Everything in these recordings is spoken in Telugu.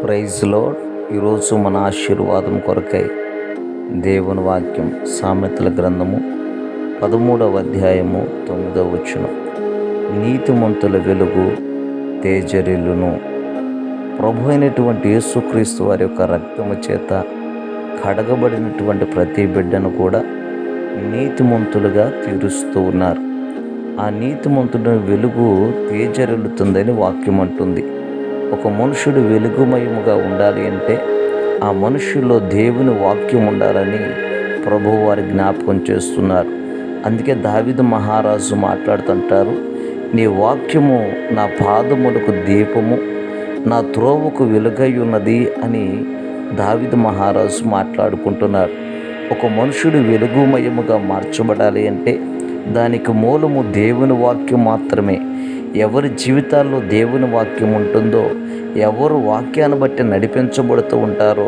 Praise lord. ఈరోజు మన ఆశీర్వాదం కొరకై దేవుని వాక్యం సామెతల గ్రంథము 13వ అధ్యాయము 9వ వచనం. నీతిమంతుల వెలుగు తేజరిల్లును. ప్రభు అయినటువంటి యేసుక్రీస్తు వారి యొక్క రక్తము చేత కడగబడినటువంటి ప్రతి బిడ్డను కూడా నీతిమంతులుగా తీరుస్తూ ఉన్నారు. ఆ నీతిమంతుడి వెలుగు తేజరిల్లుతుందని వాక్యం అంటుంది. ఒక మనుషుడు వెలుగుమయముగా ఉండాలి అంటే ఆ మనుషుల్లో దేవుని వాక్యం ఉండాలని ప్రభువు వారి జ్ఞాపకం చేస్తున్నారు. అందుకే దావీదు మహారాజు మాట్లాడుతుంటారు, నీ వాక్యము నా పాదములకు దీపము, నా త్రోవకు వెలుగై ఉన్నది అని దావీదు మహారాజు మాట్లాడుకుంటున్నారు. ఒక మనుషుడు వెలుగుమయముగా మార్చబడాలి అంటే దానికి మూలము దేవుని వాక్యం మాత్రమే. ఎవరి జీవితాల్లో దేవుని వాక్యం ఉంటుందో, ఎవరు వాక్యాన్ని బట్టి నడిపించబడుతూ ఉంటారో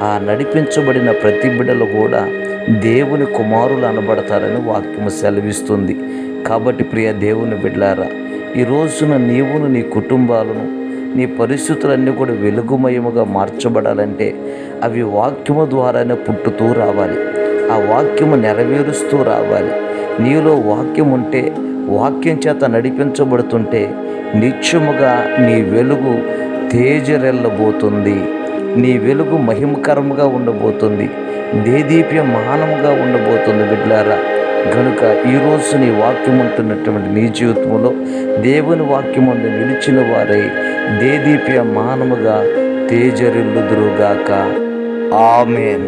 ఆ నడిపించబడిన ప్రతి బిడ్డలు కూడా దేవుని కుమారులు అనబడతారని వాక్యము సెలవిస్తుంది. కాబట్టి ప్రియ దేవుని బిడ్డలారా, ఈ రోజున నీవును, నీ కుటుంబాలను, నీ పరిస్థితులన్నీ కూడా వెలుగుమయముగా మార్చబడాలంటే అవి వాక్యము ద్వారానే పుట్టుతూ రావాలి. ఆ వాక్యము నెరవేరుస్తూ రావాలి. నీలో వాక్యం ఉంటే, వాక్యం చేత నడిపించబడుతుంటే నిత్యముగా నీ వెలుగు తేజరెల్లబోతుంది. నీ వెలుగు మహిమకరముగా ఉండబోతుంది, దేదీప్యమానముగా ఉండబోతుంది బిడ్డలారా. గనుక ఈరోజు నీ వాక్యం ఉంటున్నటువంటి నీ జీవితంలో దేవుని వాక్యముందు నిలిచిన వారై దేదీప్యమానముగా తేజరిల్లుదురుగాక. ఆమేన్.